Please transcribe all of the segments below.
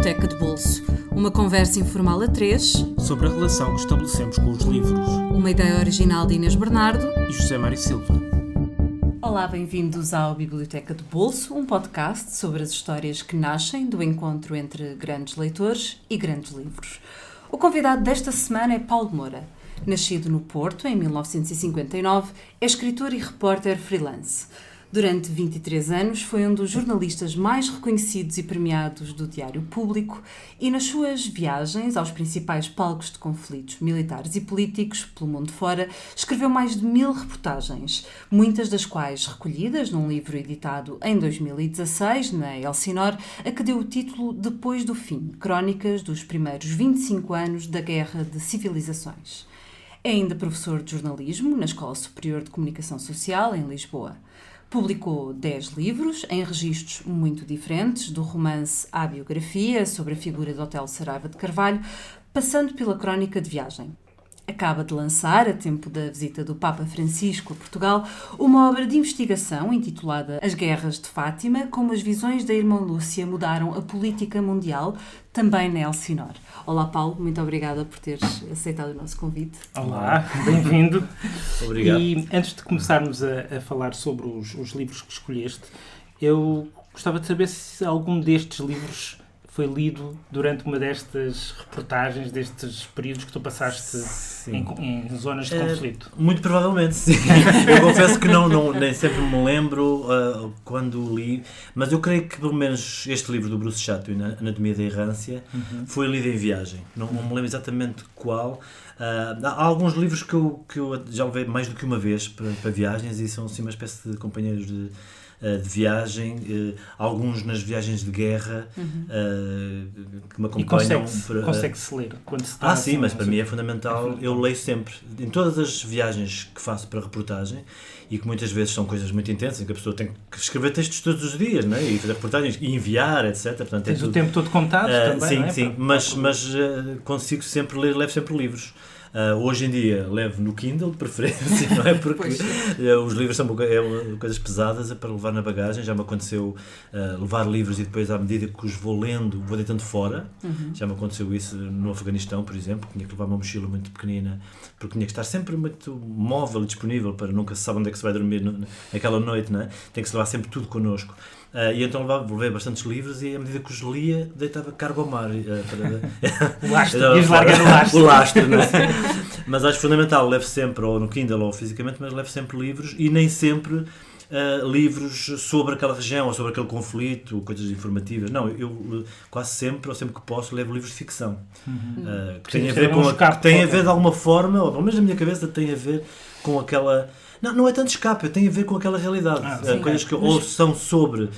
Biblioteca de Bolso. Uma conversa informal a três sobre a relação que estabelecemos com os livros. Uma ideia original de Inês Bernardo E José Mário Silva. Olá, bem-vindos ao Biblioteca de Bolso, um podcast sobre as histórias que nascem do encontro entre grandes leitores e grandes livros. O convidado desta semana é Paulo Moura. Nascido no Porto, em 1959, é escritor e repórter freelance. Durante 23 anos foi um dos jornalistas mais reconhecidos e premiados do Diário Público e nas suas viagens aos principais palcos de conflitos militares e políticos pelo mundo fora, escreveu mais de 1000 reportagens, muitas das quais recolhidas num livro editado em 2016 na Elsinor, a que deu o título Depois do Fim, crónicas dos primeiros 25 anos da Guerra de Civilizações. É ainda professor de jornalismo na Escola Superior de Comunicação Social, em Lisboa. Publicou 10 livros, em registros muito diferentes, do romance à biografia, sobre a figura de Otelo Saraiva de Carvalho, passando pela crónica de viagem. Acaba de lançar, a tempo da visita do Papa Francisco a Portugal, uma obra de investigação intitulada As Guerras de Fátima, como as visões da irmã Lúcia mudaram a política mundial, também na Elsinor. Olá, Paulo, muito obrigada por teres aceitado o nosso convite. Olá, bem-vindo. Obrigado. E antes de começarmos a falar sobre os livros que escolheste, eu gostava de saber se algum destes livros foi lido durante uma destas reportagens, destes períodos que tu passaste em zonas de conflito. Muito provavelmente, sim. Eu confesso que nem sempre me lembro quando li, mas eu creio que pelo menos este livro do Bruce Chatwin, Anatomia da Errância, foi lido em viagem. Não me lembro exatamente qual. Há alguns livros que eu já levei mais do que uma vez para viagens e são assim uma espécie de companheiros de viagem, alguns nas viagens de guerra que me acompanham. E consegue-se ler quando se está sim, mas para mim é fundamental. Eu leio sempre, em todas as viagens que faço para reportagem, e que muitas vezes são coisas muito intensas, em que a pessoa tem que escrever textos todos os dias, não é? E fazer reportagens, e enviar, etc. Portanto, tens o tempo todo contado também, sim, não é? Sim, mas consigo sempre ler, levo sempre livros. Hoje em dia levo no Kindle, de preferência, não é? Porque os livros são coisas pesadas para levar na bagagem. Já me aconteceu levar livros e depois, à medida que os vou lendo, vou deitando fora. Já me aconteceu isso no Afeganistão, por exemplo. Tinha que levar uma mochila muito pequenina, porque tinha que estar sempre muito móvel e disponível para nunca se sabe onde é que se vai dormir naquela noite, não é? Tem que se levar sempre tudo connosco. E então levei bastantes livros e à medida que os lia deitava cargo ao mar o lastro, ias largar o lastro. O lastro, não é? Mas acho fundamental, levo sempre, ou no Kindle ou fisicamente, mas levo sempre livros e nem sempre livros sobre aquela região ou sobre aquele conflito, coisas informativas. Não, eu quase sempre, ou sempre que posso, levo livros de ficção que têm a ver têm a ver de alguma forma, ou pelo menos na minha cabeça tem a ver com aquela... Não é tanto escape, tem a ver com aquela realidade. Coisas que ou são sobre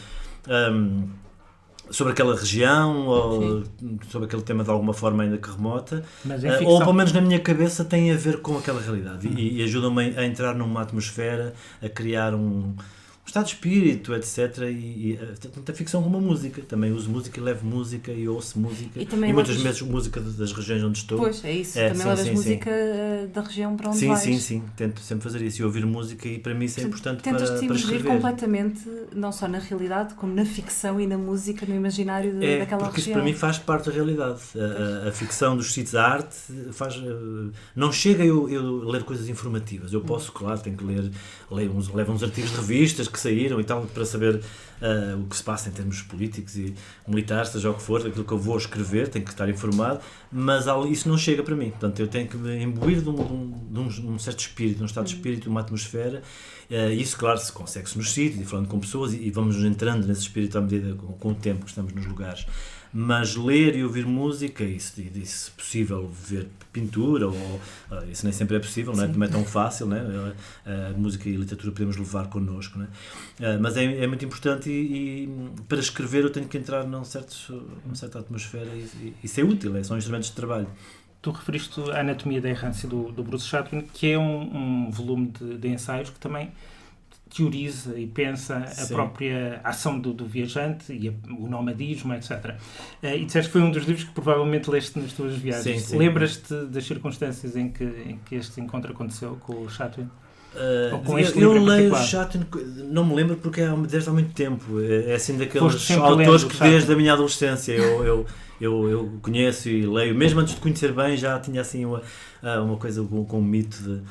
aquela região, ou sobre aquele tema de alguma forma ainda que remota, ou pelo menos na minha cabeça tem a ver com aquela realidade e ajudam-me a entrar numa atmosfera, a criar um estado de espírito, etc. E tanto a ficção como a música. Também uso música e levo música e ouço música. E muitas vezes música das regiões onde estou. Pois, é isso. Também levas música da região para onde vais. Sim. Tento sempre fazer isso. E ouvir música, e para mim isso é importante para escrever. Tentas-te imergir completamente, não só na realidade, como na ficção e na música, no imaginário daquela região. Porque isso para mim faz parte da realidade. A ficção dos sítios de arte não chega eu ler coisas informativas. Eu posso, claro, tenho que levo uns artigos de revistas que saíram e tal, para saber o que se passa em termos políticos e militares, seja o que for, aquilo que eu vou escrever, tenho que estar informado, mas isso não chega para mim. Portanto, eu tenho que me imbuir de um certo espírito, de um estado de espírito, de uma atmosfera. Isso, claro, se consegue-se nos sítios e falando com pessoas e vamos entrando nesse espírito à medida com o tempo que estamos nos lugares. Mas ler e ouvir música, e se possível ver pintura, ou isso nem sempre é possível, não é? Também é tão fácil, não é? Música e literatura podemos levar connosco, não é? Mas é muito importante e para escrever eu tenho que entrar numa certa atmosfera e isso é útil, são instrumentos de trabalho. Tu referiste a Anatomia da Errância do Bruce Chatwin, que é um volume de ensaios que também teoriza e pensa a própria ação do viajante e o nomadismo, etc. E disseste que foi um dos livros que provavelmente leste nas tuas viagens. Sim. Lembras-te das circunstâncias em que este encontro aconteceu com o Chatwin? Eu leio Chatwin, não me lembro porque desde há muito tempo. É assim daqueles autores que desde a minha adolescência eu conheço e leio. Mesmo antes de conhecer bem, já tinha assim uma coisa com o mito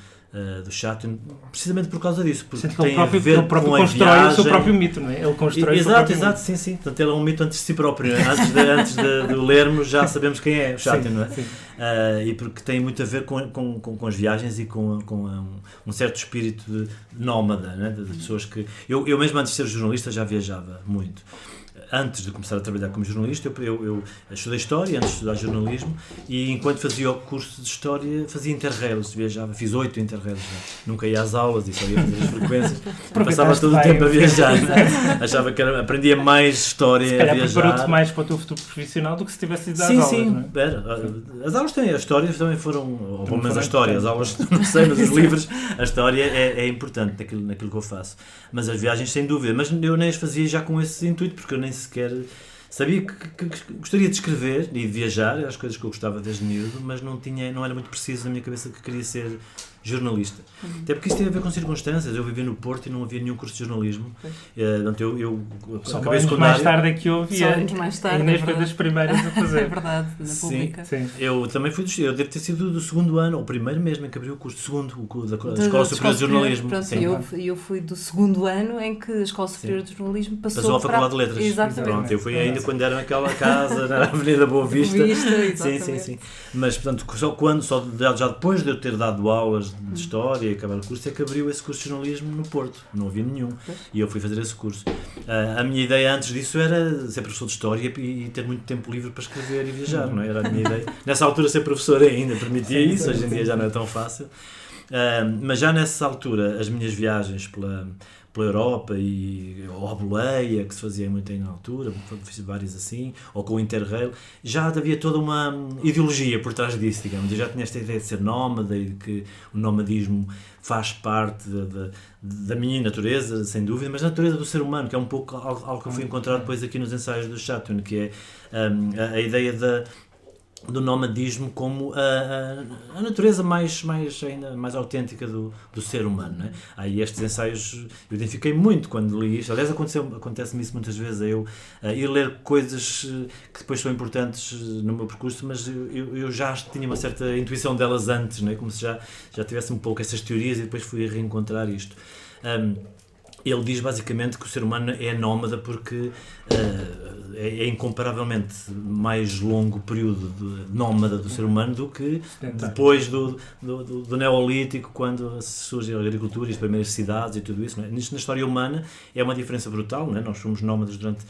do Chatwin, precisamente por causa disso, porque tem a ver ele próprio com a constrói viagem. o seu próprio mito, não é? Ele constrói o seu próprio mito. Exato, sim. Portanto, ele é um mito antes de si próprio. Antes de lermos, já sabemos quem é o Chatwin, não é? Sim. E porque tem muito a ver com as viagens e com um certo espírito de nómada, né? De pessoas que... Eu mesmo antes de ser jornalista já viajava muito. Antes de começar a trabalhar como jornalista, eu estudei História, antes de estudar jornalismo, e enquanto fazia o curso de História, fazia interrails, viajava, fiz 8 interrails já. Nunca ia às aulas e só ia fazer as frequências, passava todo o tempo a viajar. Achava que aprendia mais História se calhar a viajar. Preparou-te mais para o teu futuro profissional do que se tivesse ido às aulas, não é? Era. As aulas têm, as histórias também foram, ou pelo menos a história, as aulas, não sei, mas os livros, a história é importante naquilo que eu faço. Mas as viagens, sem dúvida, mas eu nem as fazia já com esse intuito, porque eu nem sequer sabia que gostaria de escrever e de viajar, eram as coisas que eu gostava desde miúdo, mas não era muito preciso na minha cabeça que queria ser jornalista. Até porque isso tem a ver com circunstâncias. Eu vivia no Porto e não havia nenhum curso de jornalismo. Eu só acabei secundário. Mais tarde é que eu havia. Só anos mais tarde. Inês foi das primeiras a fazer. É verdade, na pública. Sim. Eu também fui eu devo ter sido do segundo ano, ou primeiro mesmo, em que abri o curso, da Escola Superior de Jornalismo. Pronto, eu fui do segundo ano em que a Escola Superior de Jornalismo passou à Faculdade de Letras. Exatamente. Pronto, eu fui ainda quando era naquela casa, na Avenida Boa Vista. Sim. Mas, portanto, já depois de eu ter dado aulas de História e acabar o curso, é que abriu esse curso de jornalismo no Porto. Não havia nenhum. E eu fui fazer esse curso. A minha ideia antes disso era ser professor de História e ter muito tempo livre para escrever e viajar, não é? Era a minha ideia. Nessa altura ser professor ainda permitia isso, hoje em dia já não é tão fácil. Mas já nessa altura, as minhas viagens pela Europa ou a boleia, que se fazia muito aí na altura, fiz várias assim, ou com o Interrail, já havia toda uma ideologia por trás disso, digamos. Eu já tinha esta ideia de ser nómada e de que o nomadismo faz parte da minha natureza, sem dúvida, mas da natureza do ser humano, que é um pouco algo que eu fui encontrar depois aqui nos ensaios do Chatwin, que é a ideia do nomadismo como a natureza ainda mais autêntica do ser humano, não é? Aí estes ensaios eu identifiquei muito quando li isto. Aliás, acontece-me isso muitas vezes, eu ir ler coisas que depois são importantes no meu percurso, mas eu já tinha uma certa intuição delas antes, não é? Como se já tivesse um pouco essas teorias e depois fui a reencontrar isto. Ele diz basicamente que o ser humano é nómada porque é incomparavelmente mais longo o período de nómada do ser humano do que depois do Neolítico, quando surge a agricultura e as primeiras cidades e tudo isso. Não é? Nisto, na história humana, é uma diferença brutal, não é? Nós fomos nómadas durante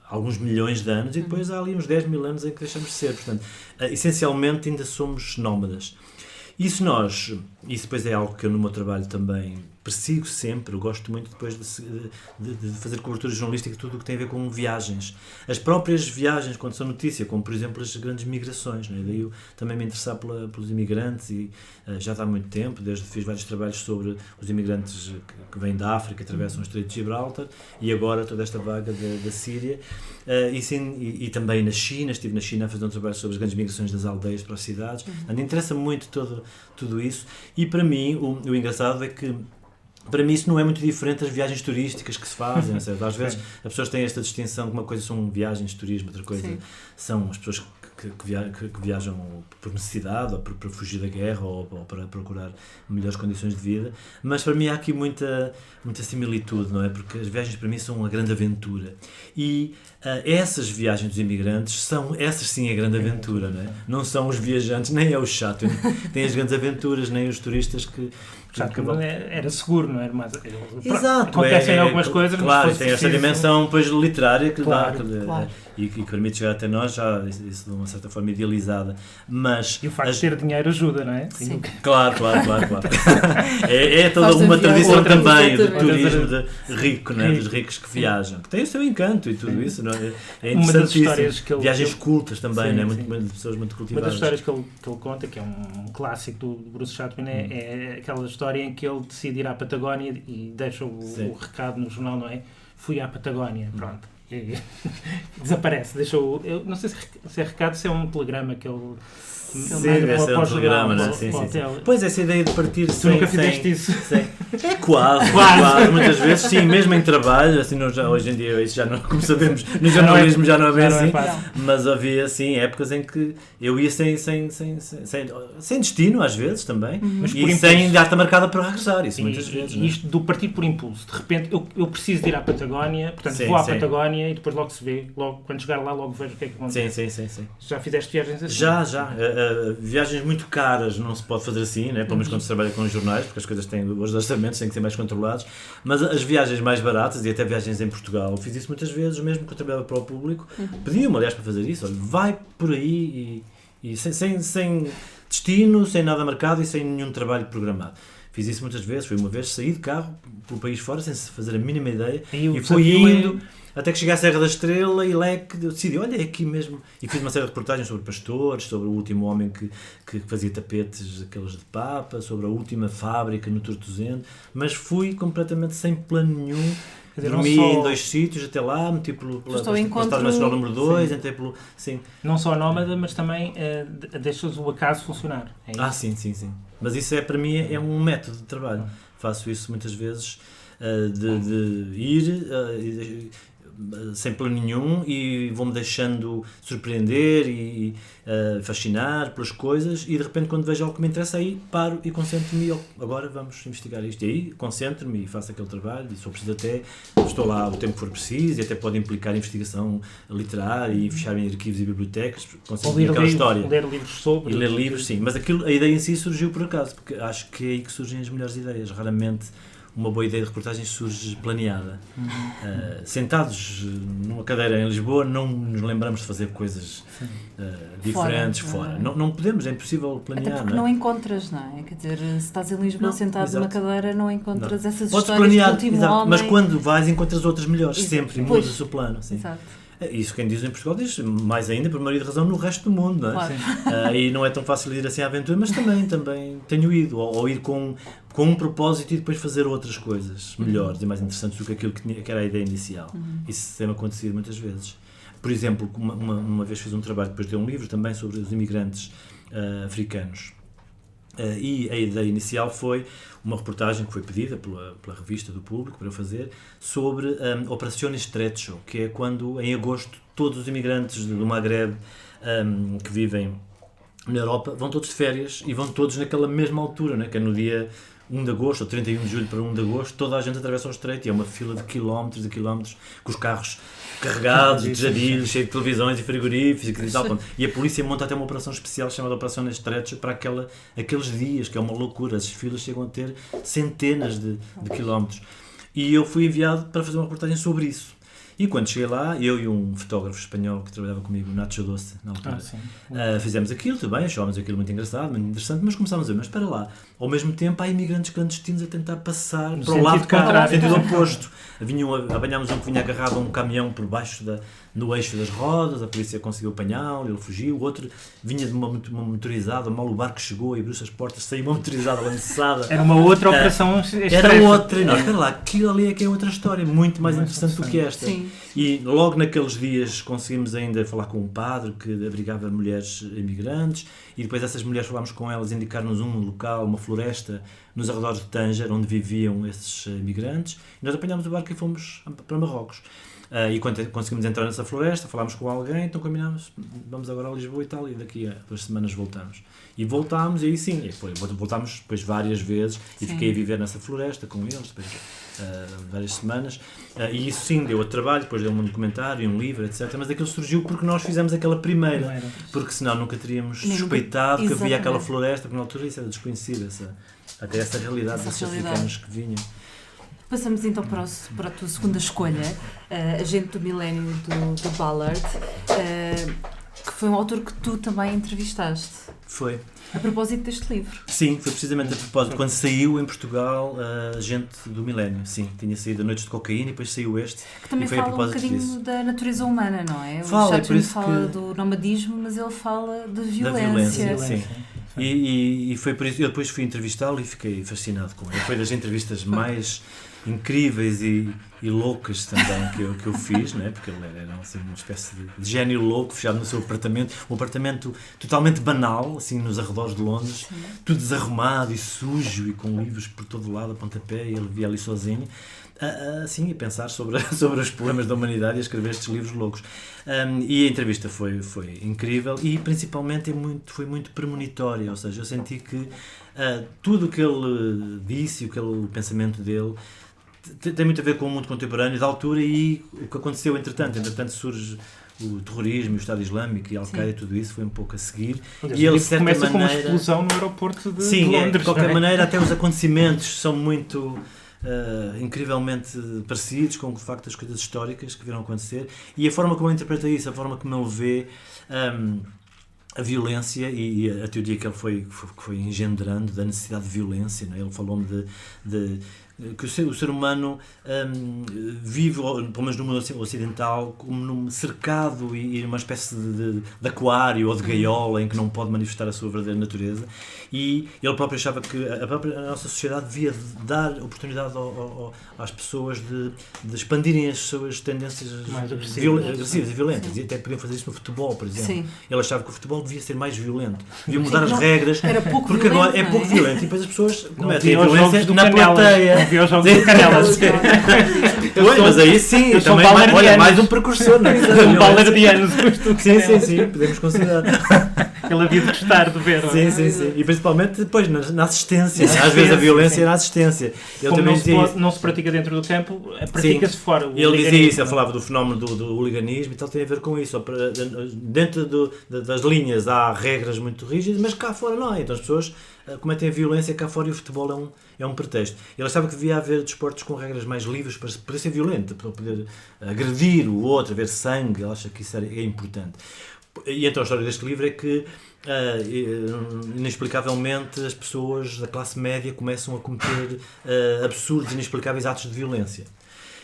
alguns milhões de anos e depois há ali uns 10 mil anos em que deixamos de ser. Portanto, essencialmente ainda somos nómadas. Isso depois é algo que eu no meu trabalho também persigo sempre. Eu gosto muito depois de fazer cobertura jornalística, tudo o que tem a ver com viagens. As próprias viagens, quando são notícia, como por exemplo as grandes migrações, né? Daí eu também me interessar pelos imigrantes e já há muito tempo, desde fiz vários trabalhos sobre os imigrantes que vêm da África, atravessam o Estreito de Gibraltar e agora toda esta vaga da Síria. E também na China, estive na China a fazer um trabalho sobre as grandes migrações das aldeias para as cidades. Interessa-me muito tudo isso e para mim o engraçado é que para mim isso não é muito diferente das viagens turísticas que se fazem, certo? Às vezes as pessoas têm esta distinção que uma coisa são viagens de turismo, outra coisa são as pessoas que viajam por necessidade ou para fugir da guerra ou para procurar melhores condições de vida, mas para mim há aqui muita similitude, não é? Porque as viagens para mim são uma grande aventura e essas viagens dos imigrantes essas sim a grande aventura, não é? Não são os viajantes, nem é o chato, tem as grandes aventuras, nem os turistas que era seguro, não era? Mas exato, acontecem algumas coisas, claro, mas tem esta dimensão depois literária que claro. E que permite chegar até nós, já isso de uma certa forma idealizada. Mas e o facto de ter dinheiro ajuda, não é? Sim. Claro. é toda uma tradição também de turismo de rico, não é? Dos ricos que viajam, que tem o seu encanto e tudo isso, não é? É interessantíssimo. Viagens cultas também, não é? De pessoas muito cultivadas. Uma das histórias que ele conta, que é um clássico do Bruce Chatwin, é aquela história em que ele decide ir à Patagónia e deixa o recado no jornal, não é? Fui à Patagónia, pronto. E desaparece, eu não sei se é recado, se é um telegrama que ele esse é um programa, não é? Sim. Pois, essa ideia de partir Tu nunca fizeste isso? É quase, muitas vezes, sim, mesmo em trabalho, assim, hoje em dia, isso já não, como sabemos, no jornalismo já não é bem assim, mas havia, assim, épocas em que eu ia sem destino, às vezes, também, e sem data marcada para regressar, isso muitas vezes. E isto do partir por impulso, de repente, eu preciso de ir à Patagónia, portanto, vou à Patagónia e depois logo se vê, logo, quando chegar lá, logo vejo o que é que acontece. Sim. Já fizeste viagens assim? Já. Viagens muito caras não se pode fazer assim, né? Pelo menos quando se trabalha com os jornais, porque as coisas têm os orçamentos, têm que ser mais controlados, mas as viagens mais baratas, e até viagens em Portugal, fiz isso muitas vezes, mesmo que eu trabalhava para o público, pediam-me, aliás, para fazer isso, olha, vai por aí e sem destino, sem nada marcado e sem nenhum trabalho programado. Fiz isso muitas vezes, foi uma vez, saí de carro pelo país fora, sem fazer a mínima ideia, e fui indo... Até que cheguei à Serra da Estrela e lá é que decidi, olha, é aqui mesmo. E fiz uma série de reportagens sobre pastores, sobre o último homem que fazia tapetes, aqueles de papa, sobre a última fábrica no Tortozendo, mas fui completamente sem plano nenhum. Dormi em 2 sítios até lá, meti pela Estrada Nacional número 2, entrei pelo... Sim. Não só nómada, mas também deixas o acaso funcionar. É sim. Mas isso para mim é um método de trabalho. Faço isso muitas vezes, de ir... sem plano nenhum e vou-me deixando surpreender e fascinar pelas coisas e de repente quando vejo algo que me interessa aí paro e concentro-me e agora vamos investigar isto e aí concentro-me e faço aquele trabalho e se for preciso até estou lá o tempo que for preciso e até pode implicar investigação literária e fechar em arquivos e bibliotecas, concentro-me naquela história. Ler livros sobre. E ler livros, sim, mas a ideia em si surgiu por acaso, porque acho que é aí que surgem as melhores ideias, raramente uma boa ideia de reportagem surge planeada. Sentados numa cadeira em Lisboa, não nos lembramos de fazer coisas diferentes fora. Não podemos, é impossível planear. Até porque não encontras, não é? Quer dizer, se estás em Lisboa sentado numa cadeira, não encontras essas Podes histórias planear, do último homem. mas quando vais encontras outras melhores, sempre, e Pois. muda-se o plano. Sim. Exato. Isso quem diz em Portugal diz mais ainda, por maioria de razão, no resto do mundo, não é? Claro. E não é tão fácil ir assim à aventura, mas também tenho ido, ou ir com um propósito e depois fazer outras coisas melhores e mais interessantes do que aquilo que era a ideia inicial. Isso tem acontecido muitas vezes. Por exemplo, uma vez fiz um trabalho, depois de um livro também sobre os imigrantes africanos. E a ideia inicial foi uma reportagem que foi pedida pela revista do Público para eu fazer sobre Operações Estrecho, que é quando em agosto todos os imigrantes do Magreb que vivem na Europa vão todos de férias e vão todos naquela mesma altura, né? Que é no dia 1 de agosto ou 31 de julho para 1 de agosto, toda a gente atravessa o estreito e é uma fila de quilómetros com os carros carregados, de jadilhos, cheios de televisões e frigoríficos e tal. E a polícia monta até uma operação especial chamada Operação Estrecho para aqueles dias, que é uma loucura. As filas chegam a ter centenas de quilómetros. E eu fui enviado para fazer uma reportagem sobre isso. E quando cheguei lá, eu e um fotógrafo espanhol que trabalhava comigo, Nacho Doce, na altura, fizemos aquilo, tudo bem, achámos aquilo muito engraçado, muito interessante, mas começámos a ver, mas espera lá, ao mesmo tempo há imigrantes clandestinos a tentar passar para o lado de cá, no sentido oposto. Apanhámos um que vinha agarrado a um caminhão por baixo no eixo das rodas, a polícia conseguiu apanhá-lo, ele fugiu, o outro vinha de uma motorizada, mal o barco chegou e abriu-se as portas, saiu uma motorizada lançada. Era uma outra operação. Era outra, não, espera lá, aquilo ali é que é outra história, muito mais interessante do que esta. Sim. E logo naqueles dias conseguimos ainda falar com um padre que abrigava mulheres imigrantes e depois essas mulheres falámos com elas, indicar-nos um local, uma floresta nos arredores de Tanger, onde viviam esses imigrantes, e nós apanhámos o barco e fomos para Marrocos. E quando conseguimos entrar nessa floresta, falámos com alguém, então combinámos, vamos agora a Lisboa e tal, e daqui a 2 semanas voltamos. E voltámos, e aí sim, voltámos depois várias vezes, e fiquei a viver nessa floresta com eles, depois várias semanas, e isso sim deu a trabalho, depois deu um documentário, um livro, etc. Mas aquilo surgiu porque nós fizemos aquela primeira, porque senão nunca teríamos suspeitado que havia aquela floresta, porque na altura isso era desconhecido, até essa realidade desses africanos que vinham. Passamos então para a tua segunda escolha, Agente do Milénio do Ballard, que foi um autor que tu também entrevistaste. Foi. A propósito deste livro. Sim, foi precisamente a propósito. Quando saiu em Portugal Agente do Milénio, sim, tinha saído Noites de Cocaína e depois saiu este. Que também e foi fala a um bocadinho disso. da natureza humana, não é? Fala, o Chatwin que... fala do nomadismo, mas ele fala de violência. Da violência, sim. E foi por isso, eu depois fui entrevistá-lo e fiquei fascinado com ele. Foi das entrevistas mais incríveis e loucas também que eu fiz, não é? Porque ele era assim, uma espécie de gênio louco, fechado no seu apartamento, um apartamento totalmente banal, assim, nos arredores de Londres, sim, tudo desarrumado e sujo e com livros por todo lado, a pontapé, e ele vivia ali sozinho, assim, a pensar sobre os problemas da humanidade e a escrever estes livros loucos. E a entrevista foi incrível e principalmente foi muito premonitória, ou seja, eu senti que tudo o que ele disse, o pensamento dele, tem muito a ver com o mundo contemporâneo da altura e o que aconteceu entretanto surge o terrorismo, o Estado Islâmico e a Al-Qaeda e tudo isso, foi um pouco a seguir. E ele, de certa começa com uma explosão no aeroporto de Londres. De qualquer maneira, até os acontecimentos são muito incrivelmente parecidos com, de facto, as coisas históricas que viram acontecer, e a forma como ele interpreta isso, a forma como ele vê a violência e a teoria que ele foi engendrando da necessidade de violência, não é? Ele falou-me de que o ser humano vive, pelo menos no mundo ocidental, como num cercado e numa espécie de aquário ou de gaiola em que não pode manifestar a sua verdadeira natureza, e ele próprio achava que a nossa sociedade devia dar oportunidade às pessoas de expandirem as suas tendências mais agressivas e violentas. Sim. E até podiam fazer isso no futebol, por exemplo. Sim. Ele achava que o futebol devia ser mais violento, devia mudar as regras, porque agora é pouco violento, e depois as pessoas cometem a violência na plateia. Vi os jogos do Canelas. Mas aí sim, também mais um precursor, não é? Um balerdiano. Sim, podemos considerar. Ele havia de gostar de ver. Sim. E principalmente depois na assistência. Às vezes a violência é na assistência. Como não se pratica dentro do campo, pratica-se fora. Ele dizia isso, ele falava do fenómeno do hooliganismo e tal, tem a ver com isso. Dentro das linhas há regras muito rígidas, mas cá fora não há. Então as pessoas cometem a violência cá fora, e o futebol é um pretexto. Ele achava que devia haver desportos com regras mais livres para poder ser violento, para poder agredir o outro, haver sangue. Ele acha que isso é importante. E então a história deste livro é que inexplicavelmente as pessoas da classe média começam a cometer absurdos, inexplicáveis atos de violência.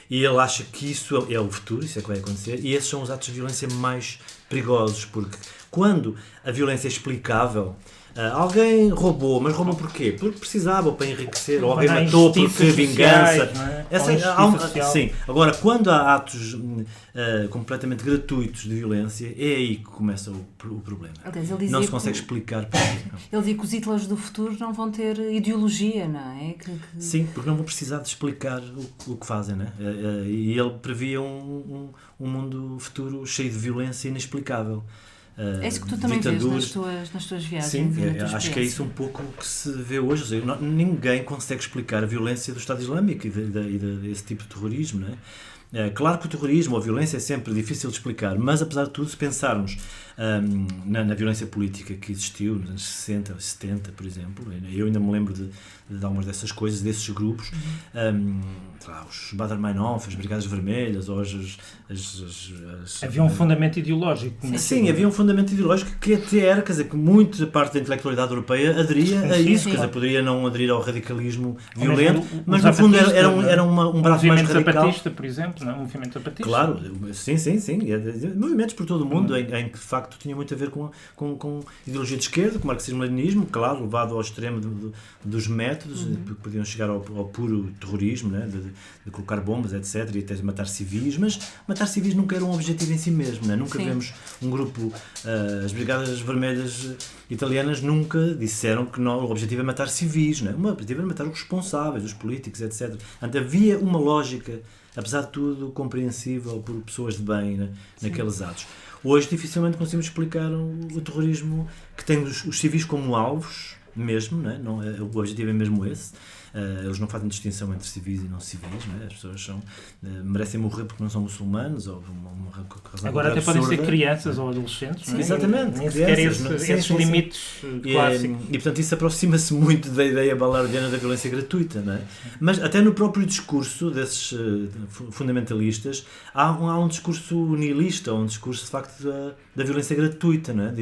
E ele acha que isso é o futuro, isso é que vai acontecer, e esses são os atos de violência mais perigosos, porque quando a violência é explicável, alguém roubou, mas roubou porquê? Porque precisava, ou para enriquecer, ou alguém matou porque vingança. Sim. Agora, quando há atos completamente gratuitos de violência, é aí que começa o problema. Não se consegue explicar porquê. Ele dizia que os Hitlers do futuro não vão ter ideologia, não é? Sim, porque não vão precisar de explicar o que fazem, não é? E ele previa um mundo futuro cheio de violência inexplicável. É isso que tu também vês nas tuas viagens. Sim, acho que é isso um pouco que se vê hoje. Ou seja, ninguém consegue explicar a violência do Estado Islâmico e desse tipo de terrorismo, não é? Claro que o terrorismo ou a violência é sempre difícil de explicar, mas apesar de tudo, se pensarmos na violência política que existiu nos anos 60, 70, por exemplo, eu ainda me lembro de algumas dessas coisas, desses grupos, os Baader-Meinhof, as Brigadas Vermelhas, ou havia um fundamento ideológico. Sim, havia um fundamento ideológico que até era, quer dizer, que muita parte da intelectualidade europeia aderia a isso, quer dizer, poderia não aderir ao radicalismo violento, mas no fundo era um braço mais radical. O movimento zapatista, por exemplo, não? O movimento zapatista. Claro, sim. Movimentos por todo o mundo em que, de facto, tinha muito a ver com ideologia de esquerda, com marxismo-leninismo, claro, levado ao extremo dos métodos, que podiam chegar ao puro terrorismo, né? De colocar bombas, etc., e até matar civis, mas matar civis nunca era um objetivo em si mesmo, né? Nunca vemos um grupo, as Brigadas Vermelhas italianas nunca disseram que o objetivo é matar civis, né? O objetivo era matar os responsáveis, os políticos, etc. Portanto, havia uma lógica, apesar de tudo, compreensível por pessoas de bem, né? Naqueles atos. Hoje dificilmente conseguimos explicar o terrorismo que tem os civis como alvos mesmo, né? O objetivo é mesmo esse. Eles não fazem distinção entre civis e não civis, né? As pessoas merecem morrer porque não são muçulmanos ou uma razão. Agora até podem ser crianças ou adolescentes. Sim, não é? Exatamente. Nem sequer esses limites clássicos. E portanto isso aproxima-se muito da ideia balardiana da violência gratuita, não é? Mas até no próprio discurso desses fundamentalistas há um discurso nihilista, um discurso de facto da violência gratuita, não é?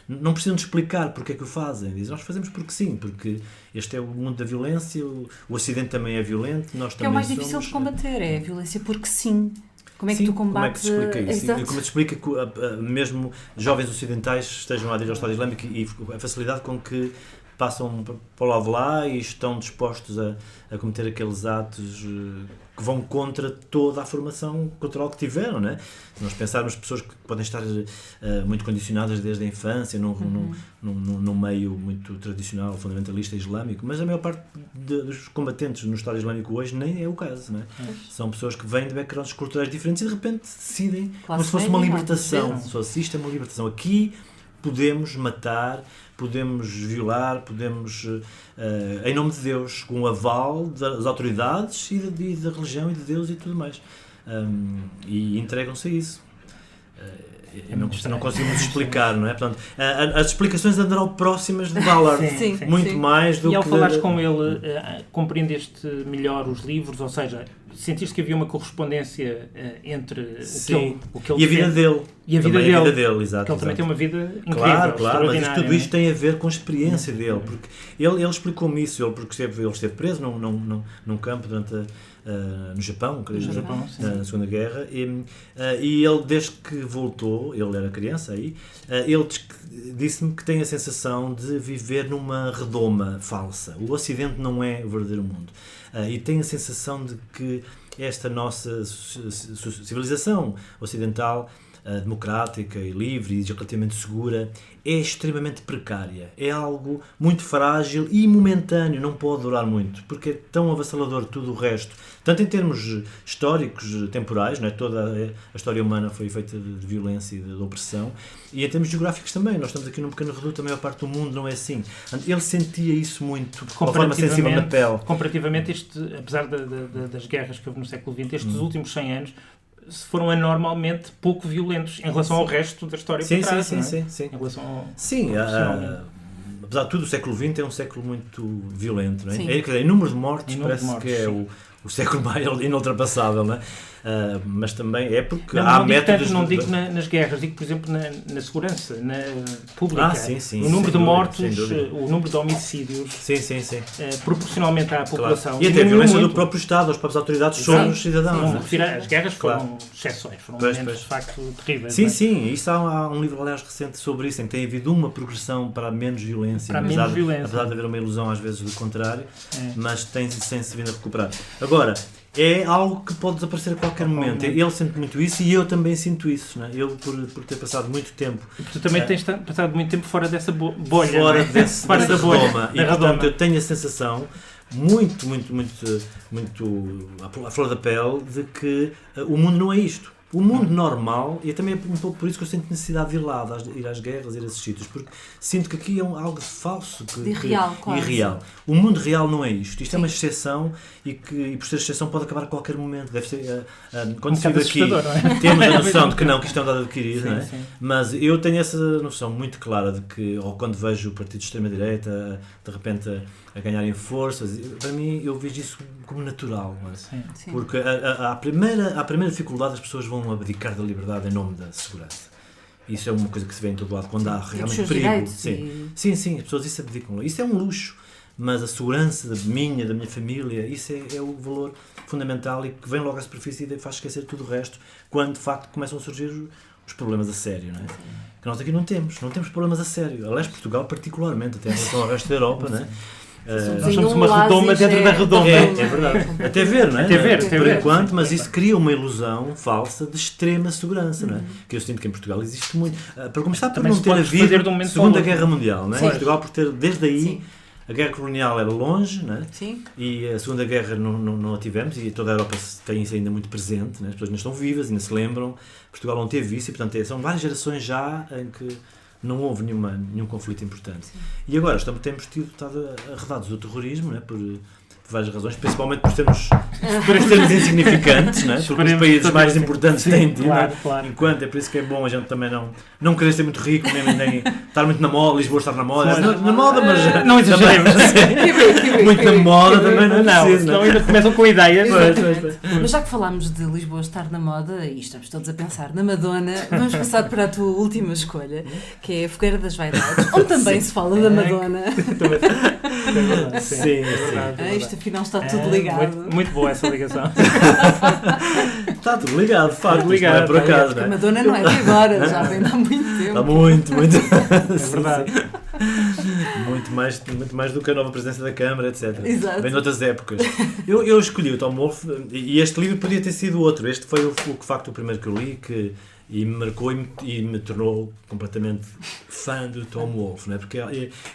Não precisam de explicar porque é que o fazem. Dizem, nós fazemos porque sim, porque este é o mundo da violência, o Ocidente também é violento, nós também somos... É o mais difícil de combater, é a violência porque sim. Como é que tu combates? Como é que se explica isso? Como é que se explica que mesmo jovens ocidentais estejam a aderir ao Estado Islâmico e a facilidade com que passam para o lado de lá e estão dispostos a cometer aqueles atos que vão contra toda a formação cultural que tiveram, não é? Se nós pensarmos pessoas que podem estar muito condicionadas desde a infância, num meio muito tradicional, fundamentalista islâmico, mas a maior parte dos combatentes no Estado Islâmico hoje nem é o caso, não é? São pessoas que vêm de backgrounds culturais diferentes e de repente decidem como se fosse uma libertação. Isto é uma libertação. Aqui podemos matar, podemos violar, podemos, em nome de Deus, com o aval das autoridades e da religião e de Deus e tudo mais. E entregam-se a isso. Não conseguimos explicar, não é? Portanto, as explicações andarão próximas de Ballard, muito mais do que... E ao falares com ele, compreendeste melhor os livros, ou seja, sentiste que havia uma correspondência entre o que ele e a vida dele. E a vida dele, exato. Porque ele também tem uma vida incrível, claro, mas tudo isto tem a ver com a experiência dele, porque ele explicou-me isso, porque ele esteve preso num campo no Japão, na Segunda Guerra, e ele, desde que voltou, ele era criança aí, ele disse-me que tem a sensação de viver numa redoma falsa. O Ocidente não é o verdadeiro mundo. E tem a sensação de que esta nossa civilização ocidental, democrática e livre e relativamente segura, é extremamente precária. É algo muito frágil e momentâneo, não pode durar muito, porque é tão avassalador tudo o resto. Tanto em termos históricos, temporais, não é? Toda a história humana foi feita de violência e de opressão, e em termos geográficos também. Nós estamos aqui num pequeno reduto, a maior parte do mundo não é assim. Ele sentia isso muito, de uma forma sensível na pele. Comparativamente, apesar das guerras que houve no século XX, estes últimos 100 anos foram anormalmente pouco violentos em relação ao resto da história por trás, sim. Em relação ao... Apesar de tudo, o século XX é um século muito violento, não é? Em número de mortes, que é o século mais inultrapassável, não é? Mas também é porque há métodos... Não digo nas guerras, digo, por exemplo, na segurança, na pública. Sim, o número de mortos, o número de homicídios, proporcionalmente à população. E até a violência do próprio Estado, as próprias autoridades sobre os cidadãos. As guerras foram exceções, foram momentos de facto terríveis. Sim, isso há um livro, aliás, recente sobre isso, em que tem havido uma progressão para menos violência. Apesar de haver uma ilusão, às vezes, do contrário, mas tem-se vindo a recuperar. Agora, é algo que pode desaparecer a qualquer momento. Ele sente muito isso e eu também sinto isso. Não é? Eu, por ter passado muito tempo... Tu também tens passado muito tempo fora dessa bolha. Fora dessa redoma. E, portanto, eu tenho a sensação muito à flor da pele de que o mundo não é isto. O mundo normal, e também é um pouco por isso que eu sinto necessidade de ir lá, ir às guerras, ir a esses sítios, porque sinto que aqui é algo de falso, irreal. O mundo real não é isto. Isto é uma exceção e por ser exceção pode acabar a qualquer momento. Deve ser, quando se vive aqui, temos a noção de que isto é um dado adquirido, não é? Mas eu tenho essa noção muito clara de que, ou quando vejo o partido de extrema-direita, de repente a ganharem forças, para mim eu vejo isso como natural, não é? Porque a primeira dificuldade as pessoas vão abdicar da liberdade em nome da segurança. Isso é uma coisa que se vê em todo lado, quando há realmente perigo. Sim, as pessoas isso abdicam. Isso é um luxo, mas a segurança da minha família, isso é o valor fundamental e que vem logo à superfície e faz esquecer tudo o resto, quando de facto começam a surgir os problemas a sério, não é? Que nós aqui não temos problemas a sério. Aliás, Portugal particularmente, até em relação ao resto da Europa, não é? Nós somos uma redoma dentro da redoma. É verdade. Até ver, não é? Até ver. Por enquanto, mas isso cria uma ilusão falsa de extrema segurança, não é? Que eu sinto que em Portugal existe muito. Para começar, por não ter havido a Segunda Guerra Mundial, não é? Portugal, por ter, desde aí, a guerra colonial era longe, não é? E a Segunda Guerra não a tivemos, e toda a Europa tem isso ainda muito presente, não é? As pessoas ainda estão vivas, ainda se lembram. Portugal não teve isso, e portanto são várias gerações já em que não houve nenhum conflito importante. E agora temos estado arredados do terrorismo, né, por várias razões, principalmente por sermos insignificantes, né, porque os países mais importantes têm tido. Claro. Enquanto é por isso que é bom a gente também não querer ser muito rico, nem estar muito na moda, Lisboa estar na moda. Na moda, mas não exageremos. Muito na moda também não é. Senão ainda começam com ideias. Mas já que falámos de Lisboa estar na moda, e estamos todos a pensar na Madonna, vamos passar para a tua última escolha, que é a Fogueira das Vaidades, onde também se fala da Madonna. Sim. Isto afinal está tudo ligado. Muito boa essa ligação. Está tudo ligado, de facto. Ligado, não é por acaso, Porque a Madonna não é de agora, já vem de há muito tempo. Está muito. É verdade. Muito mais do que a nova presidência da Câmara, etc. Exato. Vem de outras épocas. Eu escolhi o Tom Wolfe e este livro podia ter sido outro. Este foi de facto o primeiro que eu li e me marcou e me tornou completamente fã do Tom Wolfe, né? Porque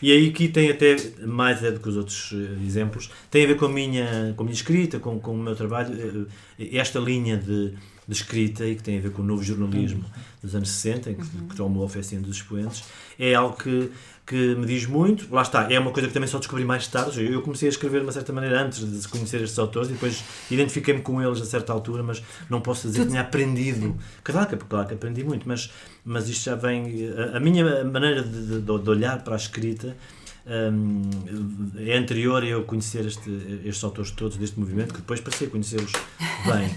e aí aqui tem até mais do que os outros exemplos, tem a ver com a minha escrita, com o meu trabalho, esta linha de escrita e que tem a ver com o novo jornalismo dos anos 60, em que Tom Wolfe é assim um dos expoentes, é algo que me diz muito. Lá está, é uma coisa que também só descobri mais tarde. Eu comecei a escrever de uma certa maneira antes de conhecer estes autores e depois identifiquei-me com eles a certa altura, mas não posso dizer que tinha aprendido. Claro que aprendi muito, mas isto já vem... A minha maneira de olhar para a escrita é anterior a eu conhecer estes autores todos deste movimento, que depois passei a conhecê-los bem.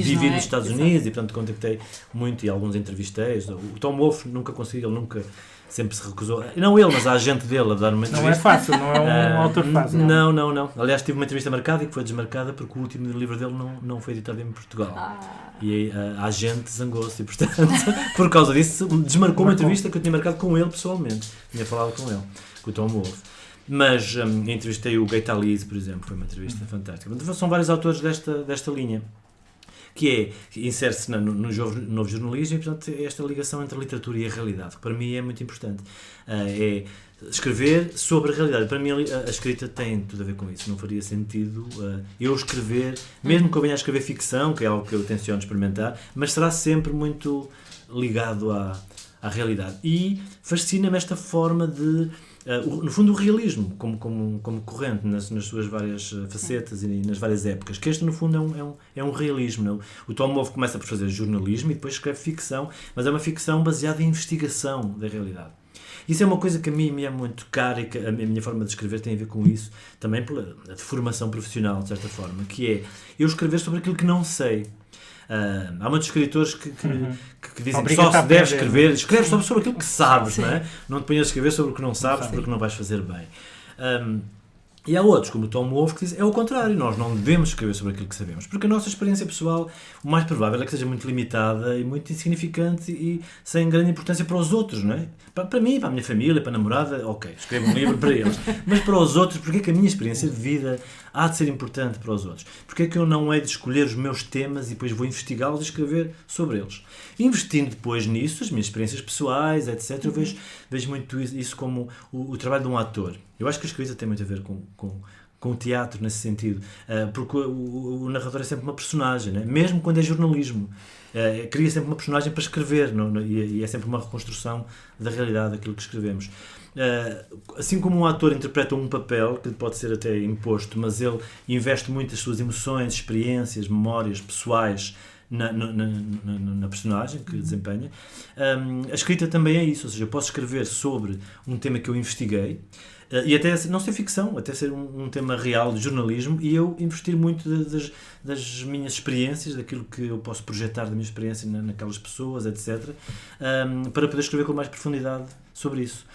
Vivi nos Estados Unidos e, portanto, contactei muito e alguns entrevistei. O Tom Wolfe nunca consegui, ele nunca... Sempre se recusou, não ele, mas a agente dele a dar uma entrevista. Não é fácil, não é um autor fácil. Não. Aliás, tive uma entrevista marcada e que foi desmarcada porque o último livro dele não foi editado em Portugal. E a agente zangou-se e, portanto, por causa disso, desmarcou uma entrevista que eu tinha marcado com ele pessoalmente. Tinha falado com ele, com o Tom Wolfe. Mas entrevistei o Gay Talese, por exemplo, foi uma entrevista fantástica. São vários autores desta linha. Que insere-se no novo jornalismo e, portanto, esta ligação entre a literatura e a realidade, que para mim é muito importante. É escrever sobre a realidade. Para mim, a escrita tem tudo a ver com isso. Não faria sentido eu escrever, mesmo que eu venha a escrever ficção, que é algo que eu tenciono experimentar, mas será sempre muito ligado à realidade. E fascina-me esta forma de... no fundo, o realismo como corrente nas suas várias facetas e nas várias épocas, que este no fundo é um realismo, não? O Tom Wolfe começa por fazer jornalismo e depois escreve ficção, mas é uma ficção baseada em investigação da realidade. Isso é uma coisa que a mim me é muito cara e que a minha forma de escrever tem a ver com isso, também pela formação profissional, de certa forma, que é eu escrever sobre aquilo que não sei. Há muitos escritores que dizem que só se deve escrever, escreve sobre aquilo que sabes, não é? Não te ponhas a escrever sobre o que não sabes porque não vais fazer bem. E há outros, como o Tom Wolfe, que dizem é o contrário, nós não devemos escrever sobre aquilo que sabemos, porque a nossa experiência pessoal, o mais provável é que seja muito limitada e muito insignificante e sem grande importância para os outros, não é? Para mim, para a minha família, para a namorada, ok, escrevo um livro para eles, mas para os outros, porque é que a minha experiência de vida há de ser importante para os outros? Porque é que eu não hei de escolher os meus temas e depois vou investigá-los e escrever sobre eles? Investindo depois nisso, as minhas experiências pessoais, etc., eu vejo muito isso como o trabalho de um ator. Eu acho que a escrita tem muito a ver com o teatro nesse sentido, porque o narrador é sempre uma personagem, né? Mesmo quando é jornalismo. Cria sempre uma personagem para escrever e é sempre uma reconstrução da realidade daquilo que escrevemos. Assim como um ator interpreta um papel que pode ser até imposto, mas ele investe muito as suas emoções, experiências, memórias pessoais na personagem que desempenha, a escrita também é isso, ou seja, eu posso escrever sobre um tema que eu investiguei e até não ser ficção, até ser um tema real de jornalismo e eu investir muito das minhas experiências, daquilo que eu posso projetar da minha experiência naquelas pessoas, etc., para poder escrever com mais profundidade sobre isso.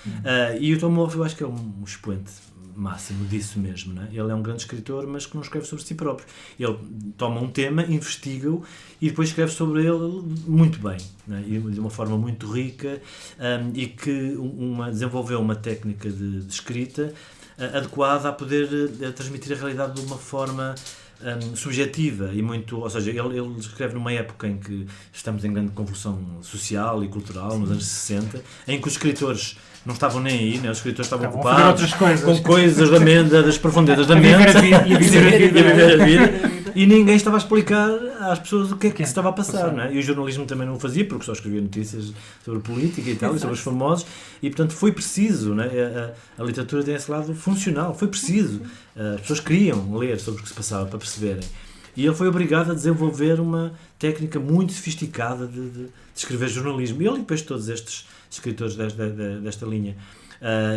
E o Tom Wolfe eu acho que é um expoente máximo disso mesmo, não é? Ele é um grande escritor, mas que não escreve sobre si próprio. Ele toma um tema, investiga-o e depois escreve sobre ele muito bem, não é? E de uma forma muito rica e que desenvolveu uma técnica de escrita adequada a poder transmitir a realidade de uma forma subjetiva e muito, ou seja, ele escreve numa época em que estamos em grande convulsão social e cultural, nos anos 60, em que os escritores não estavam nem aí, né? Os escritores estavam ocupados com coisas das profundezas da mente e a viver a vida. E ninguém estava a explicar às pessoas o que é que se estava a passar, não é? E o jornalismo também não o fazia, porque só escrevia notícias sobre política e tal, e sobre os famosos, e portanto foi preciso, não é? A literatura tem esse lado funcional, foi preciso. As pessoas queriam ler sobre o que se passava para perceberem. E ele foi obrigado a desenvolver uma técnica muito sofisticada de escrever jornalismo. Ele e depois todos estes escritores desta linha.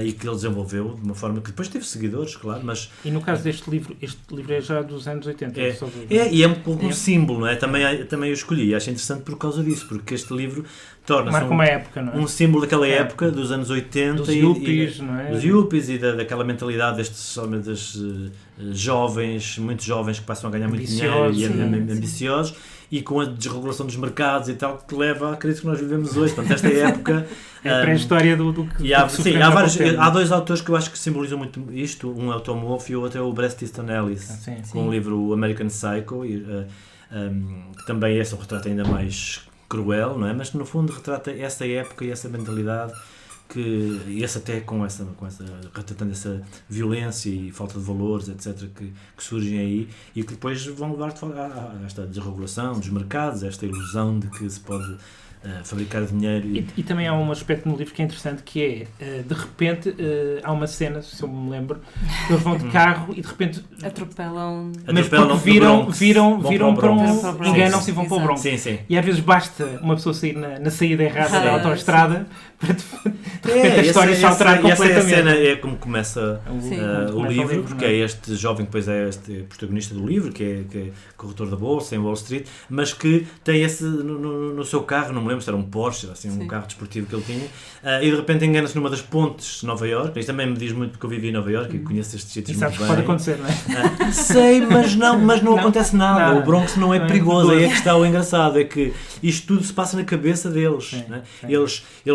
e que ele desenvolveu de uma forma que depois teve seguidores, claro, mas... E no caso deste livro, este livro é já dos anos 80. E é um pouco um símbolo, não é? Também eu escolhi, e acho interessante por causa disso, porque este livro torna-se uma época, não é? Um símbolo daquela época, dos anos 80, dos yuppies, não é? Dos yuppies e daquela mentalidade destes jovens, muito jovens, que passam a ganhar muito dinheiro e ambiciosos, e com a desregulação dos mercados e tal, que leva à crise que nós vivemos hoje. Portanto, esta época... É a pré-história do que há dois autores que eu acho que simbolizam muito isto. Um é o Tom Wolfe e o outro é o Bret Easton Ellis, com o livro American Psycho, que também é um retrato ainda mais cruel, não é? Mas no fundo retrata essa época e essa mentalidade, e esse até retratando essa violência e falta de valores, etc., que surgem aí e que depois vão levar a esta desregulação dos mercados, a esta ilusão de que se pode fabricar dinheiro. E também há um aspecto no livro que é interessante, que é, de repente, há uma cena, se eu me lembro, que eles vão de carro e de repente atropelam, mas porque viram para um... enganam-se e vão para o Bronx. Sim. E às vezes basta uma pessoa sair na saída errada da autoestrada para de repente a história se alterar completamente. Essa cena é como começa o livro, porque é este jovem que depois é este protagonista do livro, que é corretor da bolsa em Wall Street, mas que tem esse no seu carro, não me lembro se era um Porsche, assim, um carro desportivo que ele tinha, e de repente engana-se numa das pontes de Nova Iorque. Isto também me diz muito porque eu vivi em Nova Iorque e conheço estes sítios muito bem. Pode acontecer, não é? Sei, mas não acontece nada. O Bronx não é perigoso. Aí é que está o engraçado, é que isto tudo se passa na cabeça deles. Né? Ele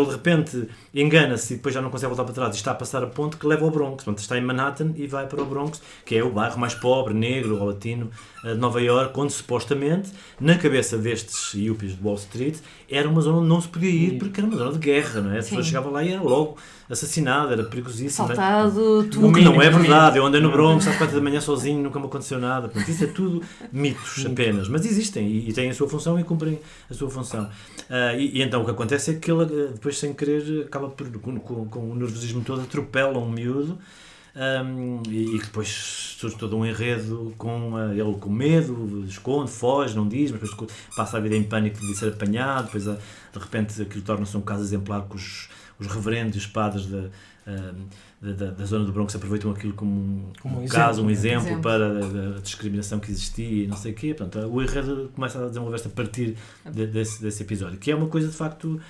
de repente engana-se e depois já não consegue voltar para trás e está a passar a ponte que leva ao Bronx. Portanto, está em Manhattan e vai para o Bronx, que é o bairro mais pobre, negro ou latino de Nova Iorque, onde supostamente, na cabeça destes yuppies de Wall Street, era uma zona onde não se podia ir porque era uma zona de guerra, não é? A pessoa chegava lá e era logo assassinado, era perigosíssimo. Saltado, tudo. O que não é verdade. Eu andei no Bronx às 4 da manhã sozinho, nunca me aconteceu nada. Portanto, isso é tudo mitos apenas, mas existem e têm a sua função e cumprem a sua função. E então o que acontece é que ele, depois sem querer, acaba com o nervosismo todo, atropela um miúdo. E depois surge todo um enredo com ele com medo, esconde, foge, não diz, mas depois passa a vida em pânico de ser apanhado, depois de repente aquilo torna-se um caso exemplar com os reverendos e os padres da zona do Bronx aproveitam aquilo como um caso, um exemplo para a discriminação que existia e não sei o quê. Portanto, o enredo começa a desenvolver-se a partir desse episódio, que é uma coisa de facto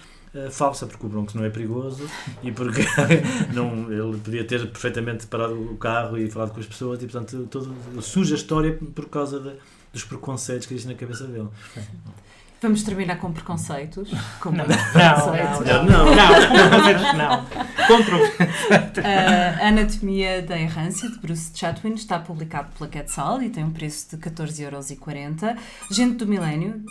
falsa, porque o Bronx não é perigoso e porque ele podia ter perfeitamente parado o carro e falado com as pessoas e, portanto, surge a história por causa dos preconceitos que existem na cabeça dele. Vamos terminar com preconceitos. Não. A Anatomia da Errância, de Bruce Chatwin, está publicado pela Quetzal e tem um preço de 14,40€. Gente do Milénio,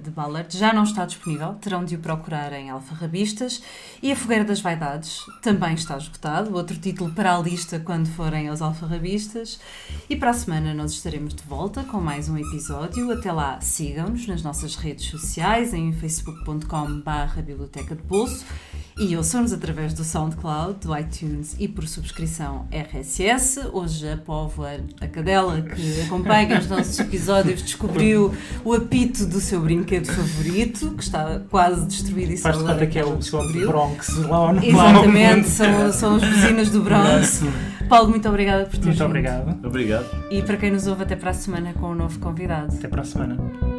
de Ballard, já não está disponível, terão de o procurar em alfarrabistas. E A Fogueira das Vaidades também está esgotado, outro título para a lista quando forem aos alfarrabistas. E para a semana nós estaremos de volta com mais um episódio. Até lá, sigam-nos nas nossas redes sociais, em facebook.com/biblioteca de bolso, e ouçam-nos através do SoundCloud, do iTunes e por subscrição RSS. Hoje a Póvoa, a cadela que acompanha os nossos episódios, descobriu o apito do seu brinquedo favorito, que está quase destruído e só faz-te conta que é o som do Bronx lá no Exatamente, são os vizinhos do Bronx. Paulo, muito obrigada por ter vindo. Muito obrigado. Obrigado. E para quem nos ouve, até para a semana com um novo convidado. Até para a semana.